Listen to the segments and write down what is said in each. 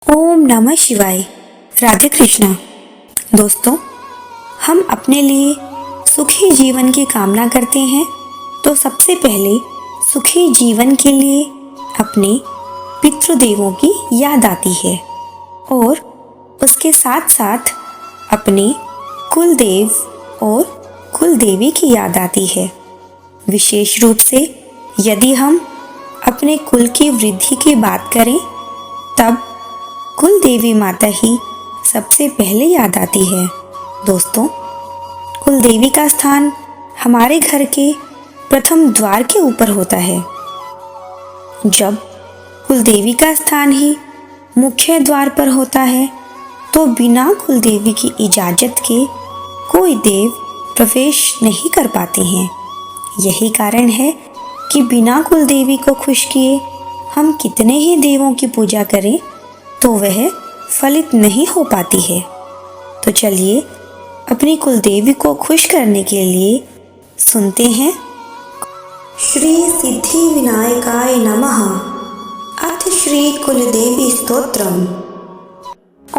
ओम नमः शिवाय। राधे कृष्णा। दोस्तों, हम अपने लिए सुखी जीवन की कामना करते हैं तो सबसे पहले सुखी जीवन के लिए अपने पितृदेवों की याद आती है और उसके साथ साथ अपने कुलदेव और कुलदेवी की याद आती है। विशेष रूप से यदि हम अपने कुल की वृद्धि की बात करें तब कुल देवी माता ही सबसे पहले याद आती है। दोस्तों, कुल देवी का स्थान हमारे घर के प्रथम द्वार के ऊपर होता है। जब कुल देवी का स्थान ही मुख्य द्वार पर होता है तो बिना कुल देवी की इजाज़त के कोई देव प्रवेश नहीं कर पाते हैं। यही कारण है कि बिना कुल देवी को खुश किए हम कितने ही देवों की पूजा करें तो वह फलित नहीं हो पाती है। तो चलिए अपनी कुलदेवी को खुश करने के लिए सुनते हैं श्री सिद्धि विनायकाय नमः अथ श्री कुलदेवी स्तोत्रम।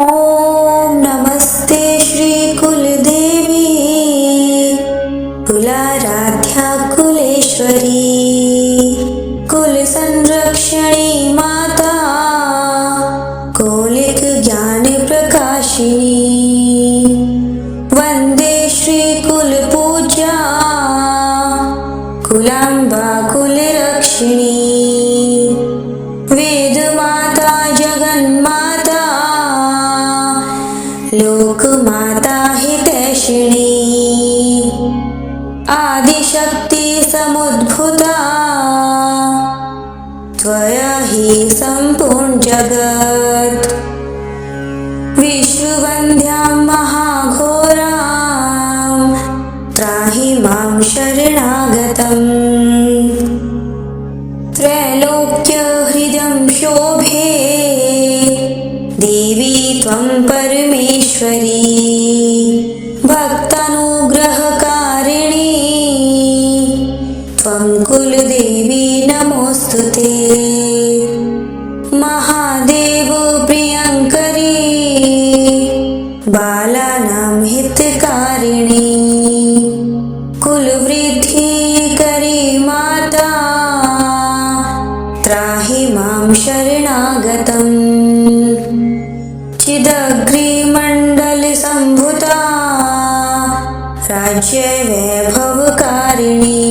ओम नमस्ते श्री कुलदेवी कुलाराध्या कुलेश्वरी कुल संरक्षणी माता कौलिक ज्ञान प्रकाशिनी वंदे श्री कुल पूज्या कुलांबा कुल रक्षिणी वेद माता जगन माता लोक माता हितैषिणी आदिशक्ति समुद्भूता त्वया हि सम्पूर्ण जगत् विश्ववन्द्यां महाघोरां त्राहि मां शरणागतम् त्रैलोक्यहृदं शोभे देवी त्वं परमेश्वरी भक्तानुग्रहकारिणी त्वं कुलदेवी नमोस्तुते महादेव प्रियंकरी बालानां हितकारिणी कुलवृद्धि करी माता त्राहि मां शरणागतम् चिदग्रिमण्डल संभुता राज्य वैभवकारिणी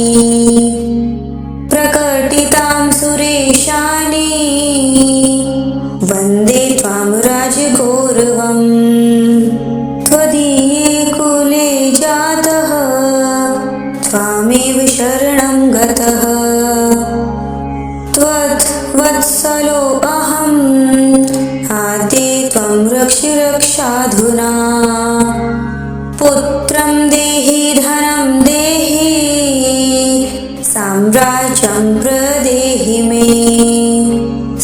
प्रकटितां सुरेशानी वन्दे त्वां राजगौरवम् त्वदीये कुले जातः त्वामेव शरणं गतः त्वद्वत्सलो अहम् आद्ये त्वं रक्ष रक्षाधुना पुत्रं देहि धनं देहि साम्राज्यं प्रदेहि मे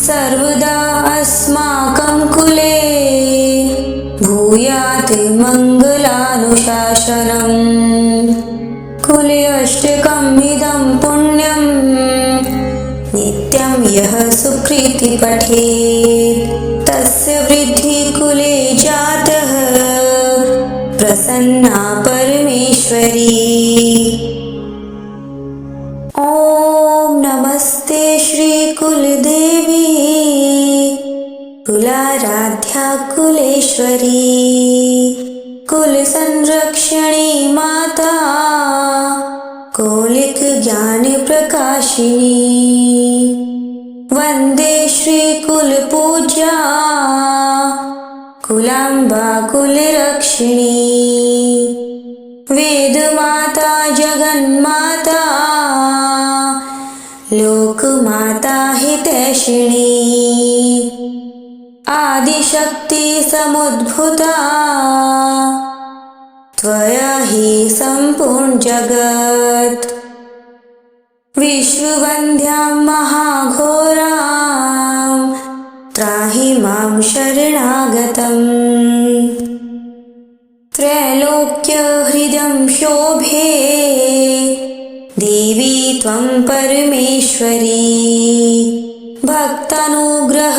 सर्वदा अस्माकं कुले भूयात् मङ्गलानुशासनम् कुले अष्टकम् इदं पुण्यं नित्यं यः सुकृति पठेत् तस्य वृद्धि कुले जातः प्रसन्ना परमेश्वरी। ओम नमस्ते श्री कुलदेवी कुलाराध्या कुलेश्वरी कुल संरक्षणी माता कौलिक ज्ञान प्रकाशिनी वंदे श्री कुल पूज्या कुलांबा कुल रक्षिणी वेद माता जगन माता लोक माता हितैषिणी आदिशक्ति समुद्भूता त्वया हि सम्पूर्ण जगत् विश्ववन्द्यां महाघोरां त्राहि मां शरणागतम् त्रैलोक्यहृदं शोभे देवी त्वं परमेश्वरी भक्तानुग्रहकारिणी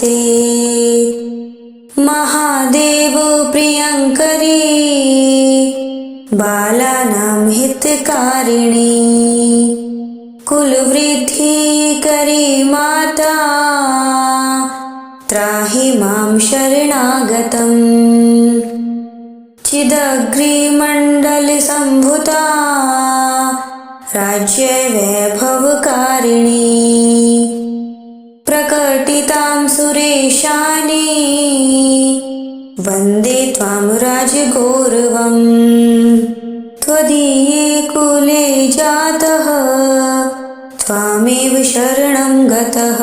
नमोस्तुते। महादेव प्रियंकरी बालानां हितकारिणी कुलवृद्धिकरी माता त्राहि मां शरणागतम्। चिदग्निमण्डलसम्भूता राज्यवैभवकारिणी प्रकटितां सुरेशानी वन्दे त्वां राजगौरवम्। त्वदीये कुले जातः त्वामेव शरणं गतः।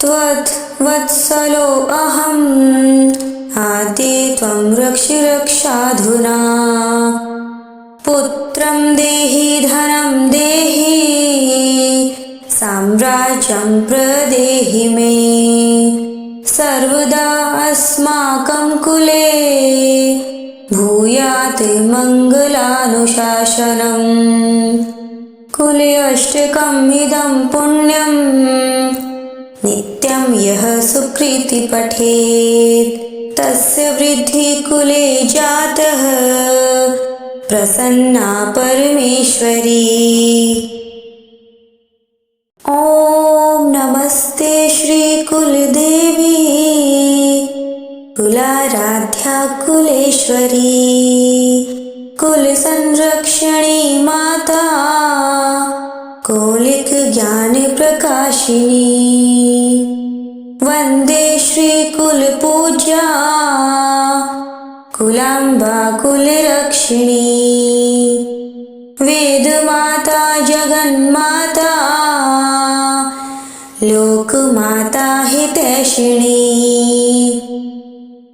त्वद्वत्सलो अहम् आद्ये त्वं रक्ष रक्षाधुना। पुत्रं देहि धनं देहि साम्राज्यं प्रदेहि मे। सर्वदा अस्माकं कुले भूयात् मङ्गलानुशासनम्। कुले अष्टकम् इदं पुण्यं नित्यं यः सुकृति पठेत् तस्य वृद्धि कुले जातः प्रसन्ना परमेश्वरी। ॐ नमस्ते श्री कुलदेवी कुलाराध्या कुलेश्वरी कुल संरक्षणी माता कौलिक ज्ञान प्रकाशिनी। वंदे श्री कुल पूज्या कुलांबा कुलरक्षिणी। वेद माता जगन्माता लोकमाता हितैषिणी।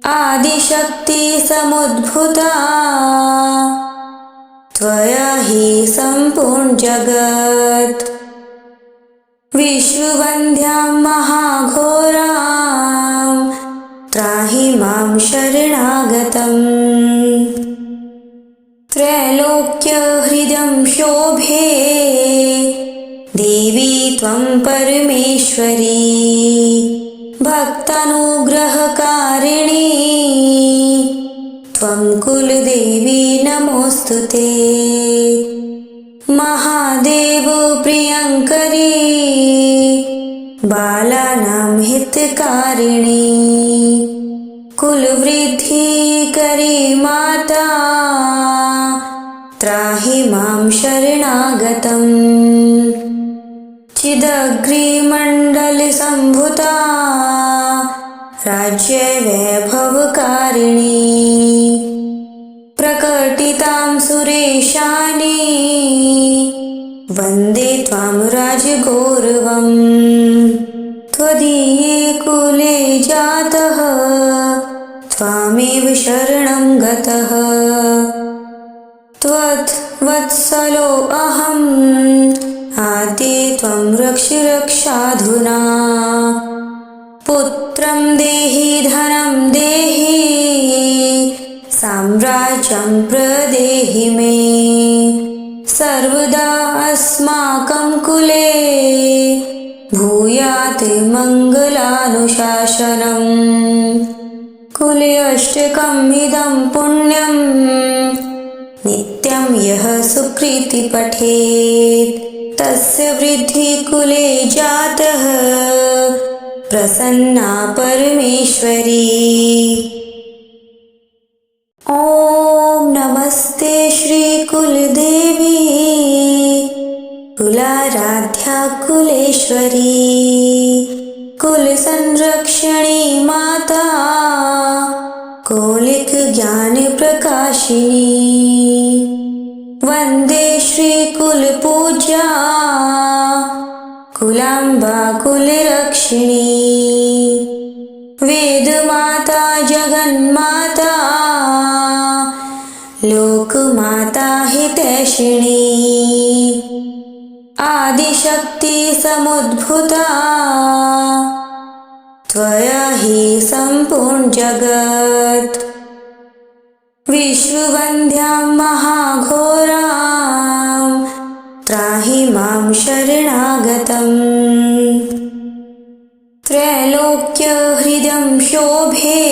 आदिशक्ति समुद्भूता त्वया हि सम्पूर्ण जगत्। विश्ववन्द्यां महाघोरां त्राहि मां शरणागतम्। त्रैलोक्यहृदं शोभे देवी त्वं परमेश्वरी। भक्तानुग्रहकारिणी त्वं कुलदेवी नमोस्तुते। महादेव प्रियंकरी बालानां हितकारिणी कुलवृद्धिकरी माता त्राहि मां शरणागतम्। चिदग्निमण्डलसम्भूता राज्यवैभवकारिणी प्रकटितां सुरेशानी वन्दे त्वां राजगौरवम्। त्वदीये कुले जातः त्वामेव शरणं गतः। त्वद्वत्सलो अहम् आद्ये त्वं रक्ष रक्षाधुना। पुत्रं देहि धनं देहि साम्राज्यं प्रदेहि मे। सर्वदा अस्माकं कुले भूयात् मङ्गलानुशासनम्। कुले अष्टकम् इदं पुण्यं नित्यं यः सुकृति पठेत् तस्य वृद्धि कुले जातः प्रसन्ना परमेश्वरी। ॐ नमस्ते श्री कुलदेवी कुलाराध्या कुलेश्वरी कुल संरक्षणी माता कौलिक ज्ञान प्रकाशिनी। वंदे श्री कुल पूज्या कुलांबा कुलरक्षिणी। वेद माता जगन्माता लोकमाता हितैषिणी। आदिशक्ति समुद्भूता त्वया हि सम्पूर्ण जगत्। विश्ववन्द्यां महाघोरां त्राहि मां शरणागतम्। त्रैलोक्यहृदं शोभे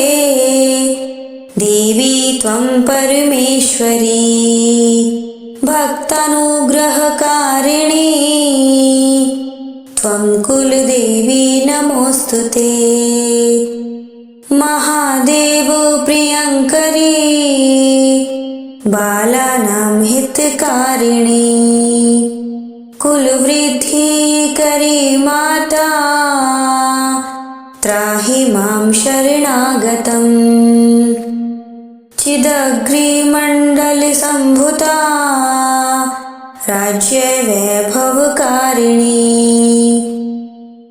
देवी त्वं परमेश्वरी भक्तानुग्रहकारिणी त्वं कुलदेवी नमोऽस्तुते। महादेव प्रियङ्करी बालानां हितकारिणी कुलवृद्धिकरी माता त्राहि मां शरणागतम्। चिदग्निमण्डलसम्भूता राज्यवैभवकारिणी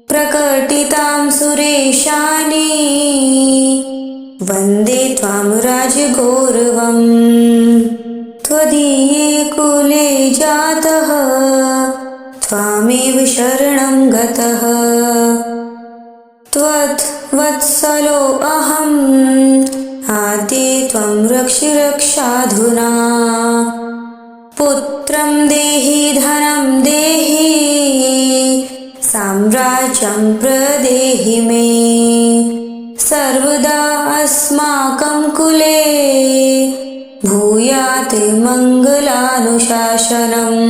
प्रकटितां सुरेशानी वन्दे त्वां राजगौरवम्। त्वदीये कुले जातः त्वामेव शरणं गतः त्वद्वत्सलो अहम् आद्ये त्वं रक्ष रक्षाधुना। पुत्रं देहि धनं देहि साम्राज्यं प्रदेहि मे सर्वदा अस्माकं कुले भूयात् मङ्गलानुशासनम्।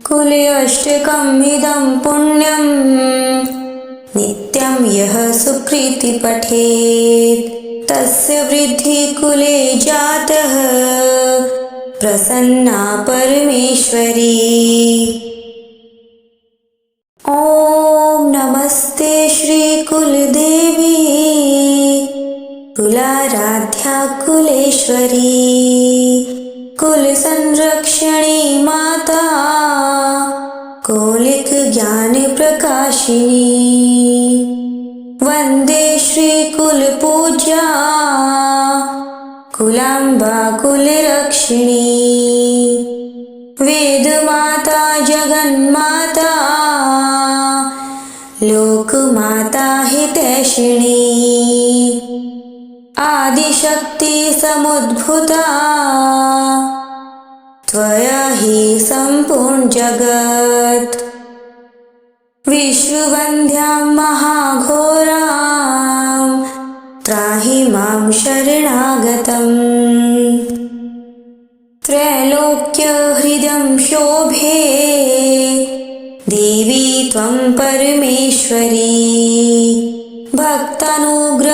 कुले अष्टकम् इदं पुण्यं नित्यं यः सुकृति पठेत् तस्य वृद्धि कुले जातः प्रसन्ना परमेश्वरी। ॐ नमस्ते श्री कुलदेवी कुलाराध्या कुलेश्वरी कुल संरक्षणी माता कौलिक ज्ञान प्रकाशिनी वंदे श्री कुल पूज्या कुलांबा कुलरक्षिणी वेद माता जगन्माता लोक माता हितैषिणी आदिशक्ति समुद्भूता त्वया हि सम्पूर्ण जगत् विश्ववन्द्यां महाघोरां त्राहि मां शरणागतम्। त्रैलोक्यहृदं शोभे देवी त्वं परमेश्वरी भक्तानुग्रहकारिणी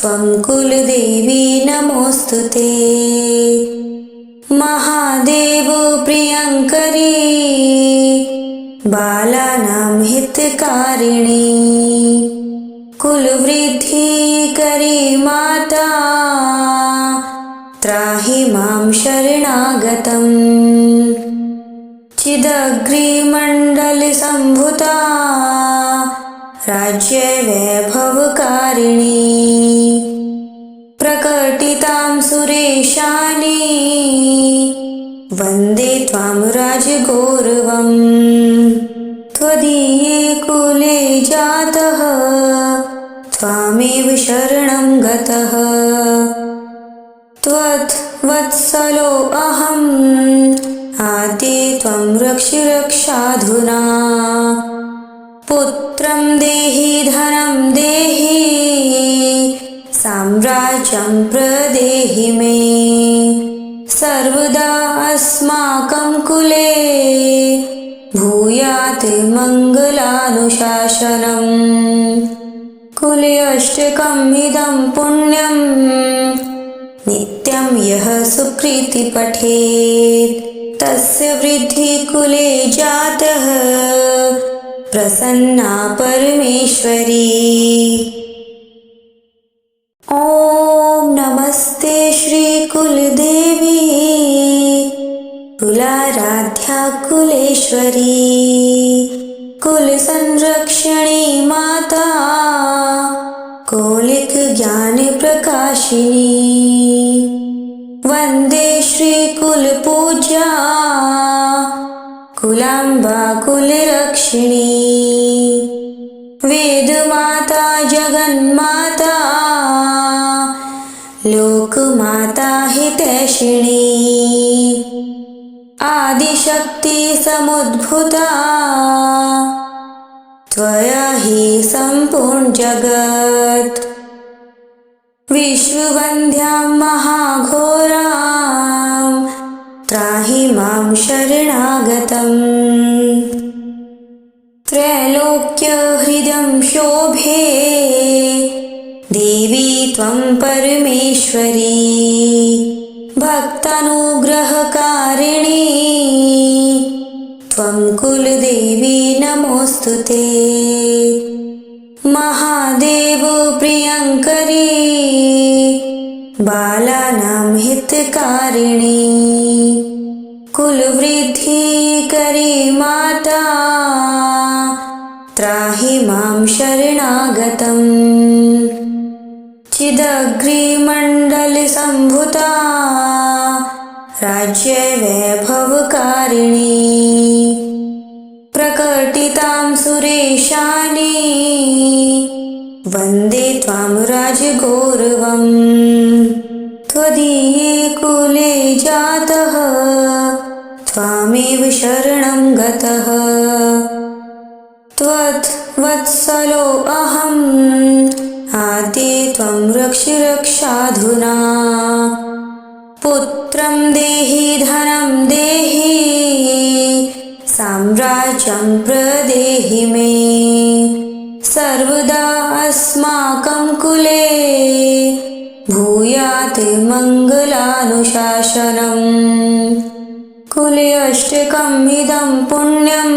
त्वं कुलदेवी नमोऽस्तुते। महादेव प्रियङ्करी बालानां हितकारिणी कुलवृद्धिकरी माता त्राहि मां शरणागतम्। चिदग्निमण्डलसम्भूता राज्यवैभवकारिणी प्रकटितां सुरेशानी वन्दे त्वां राजगौरवम्। त्वदीये कुले जातः त्वामेव शरणं गतः त्वद्वत्सलो अहम् आद्ये त्वं रक्ष रक्षाधुना। पुत्रं देहि धनं देहि साम्राज्यं प्रदेहि मे सर्वदा अस्माकं कुले भूयात् मङ्गलानुशासनम्। कुले अष्टकम् इदं पुण्यं नित्यं यः सुकृति पठेत् तस्य वृद्धि कुले जातः प्रसन्ना परमेश्वरी। ॐ नमस्ते श्री कुलदेवी कुलाराध्या कुलेश्वरी कुल संरक्षणी माता कौलिक ज्ञान प्रकाशिनी वंदे श्री कुल पूज्या कुलांबा कुलरक्षिणी वेद माता जगन्माता लोक माता हितैषिणी आदिशक्ति समुद्भूता त्वया हि सम्पूर्ण जगत्। विश्ववन्द्यां महाघोरां त्राहि मां शरणागतम्। त्रैलोक्यहृदं शोभे देवी त्वं परमेश्वरी। भक्तानुग्रहकारिणी त्वं कुलदेवी नमोऽस्तुते। महादेव प्रियङ्करी बालानां हितकारिणी। कुलवृद्धिकरी माता त्राहि मां शरणागतम्। चिदग्निमण्डलसम्भूता राज्यवैभवकारिणी। प्रकटितां सुरेशानी वन्दे त्वां राजगौरवम्। त्वदीये कुले जातः त्वामेव शरणं गतः। त्वद्वत्सलो अहम् आद्ये त्वं रक्ष रक्षाधुना। पुत्रं देहि धनं देहि साम्राज्यं प्रदेहि मे। सर्वदा अस्माकं कुले भूयात् मङ्गलानुशासनम्। कुले अष्टकम् इदं पुण्यं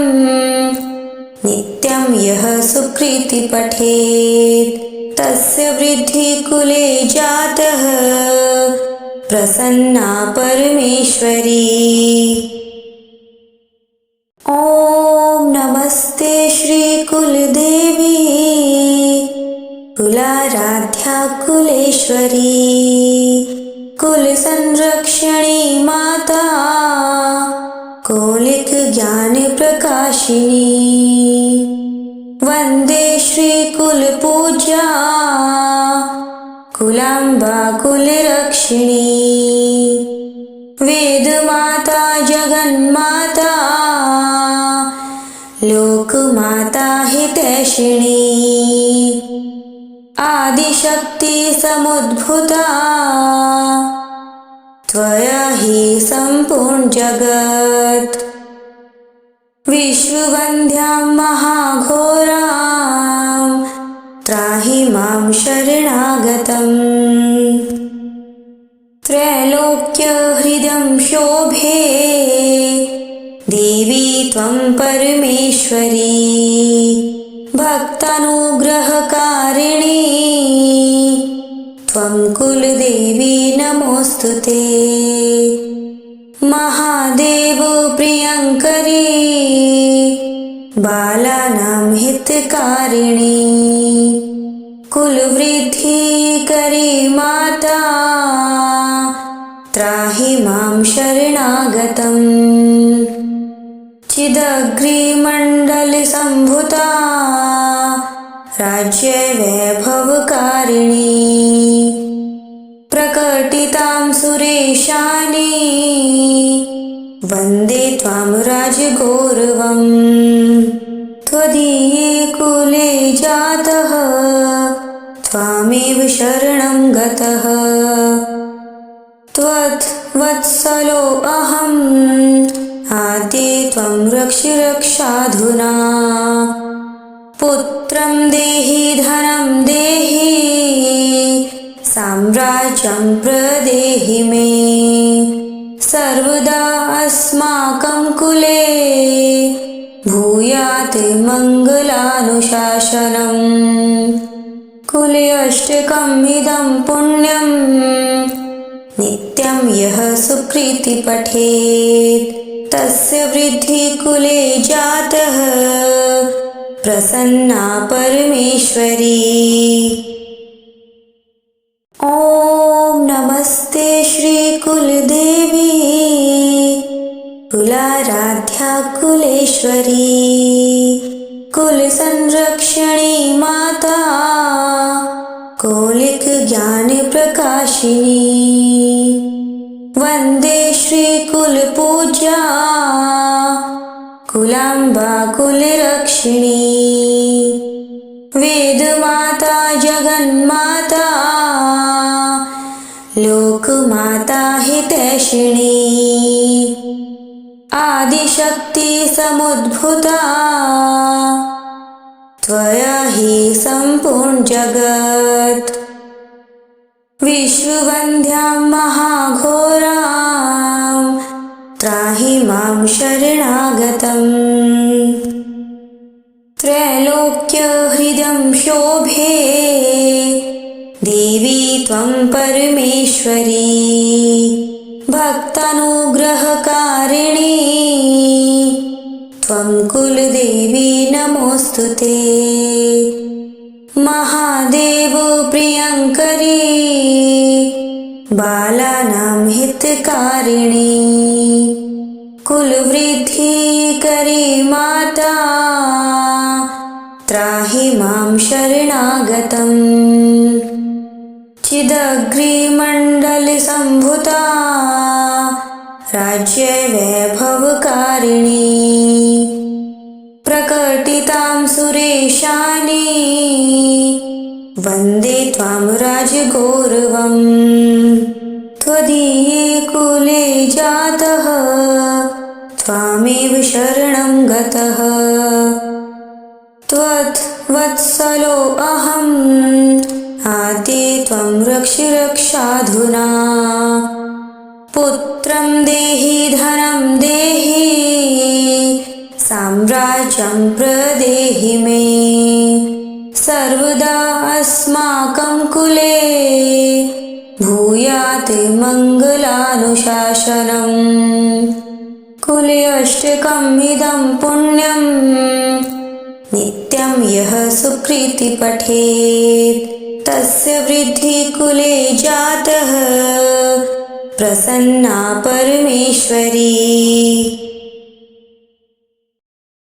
नित्यं यः सुकृति पठेत् तस्य वृद्धि कुले जातः प्रसन्ना परमेश्वरी। ॐ नमस्ते श्री कुलदेवी कुलाराध्या कुलेश्वरी। कुलसंरक्षणी माता कौलिक ज्ञान प्रकाशिनी। वन्दे श्री कुलपूज्या कुलाम्बा कुलरक्षिणी। वेदमाता जगन्माता लोकमाता हितैषिणी। आदिशक्ति समुद्भूता त्वया हि सम्पूर्ण जगत्। विश्ववन्द्यां महाघोरां त्राहि मां शरणागतम्। त्रैलोक्यहृदं शोभे देवी त्वं परमेश्वरी। भक्तानुग्रहकारिणी त्वं कुलदेवी नमोऽस्तुते। महादेव प्रियङ्करी बालानां हितकारिणी। कुलवृद्धिकरी माता त्राहि मां शरणागतम्। चिदग्निमण्डलसम्भूता राज्यवैभवकारिणी। प्रकटितां सुरेशानी वन्दे त्वां राजगौरवम्। त्वदीये कुले जातः त्वामेव शरणं गतः। त्वद्वत्सलो अहम् आद्ये त्वं रक्ष रक्षाधुना। पुत्रं देहि धनं देहि साम्राज्यं प्रदेहि मे। सर्वदा अस्माकं कुले भूयात् मङ्गलानुशासनम्। कुले अष्टकम् इदं पुण्यं नित्यं यः सुकृति पठेत् तस्य वृद्धि कुले जातः प्रसन्ना परमेश्वरी। ॐ नमस्ते श्री कुलदेवी कुलाराध्या कुलेश्वरी। कुलसंरक्षणी माता कौलिक ज्ञान प्रकाशिनी। वन्दे श्रीकुलपूज्या कुलाम्बा कुलरक्षिणी वेदमाता जगन्माता लोकमाता हितैषिणी आदिशक्ति समुद्भूता त्वया हि सम्पूर्ण जगत् विश्ववन्द्यां महाघोरां त्राहि मां शरणागतम् त्रैलोक्यहृदं शोभे देवी त्वं परमेश्वरी भक्तानुग्रहकारिणी त्वं कुलदेवी नमोऽस्तुते महादेव प्रियङ्करी बालानां हितकारिणी कुलवृद्धिकरी माता त्राहि मां शरणागतम् चिदग्निमण्डलसम्भूता राज्यवैभवकारिणी प्रकटितां सुरेशानी वन्दे त्वां राजगौरवम् त्वदीये कुले जातः त्वामेव शरणं गतः त्वद्वत्सलो अहम् आद्ये त्वं रक्ष रक्षाधुना पुत्रं देहि धनं देहि साम्राज्यं प्रदेहि मे सर्वदा अस्माकं कुले भूयात् मङ्गलानुशासनम् कुले अष्टकम् इदं पुण्यं नित्यं यः सुकृति पठेत् तस्य वृद्धि कुले जातः प्रसन्ना परमेश्वरी।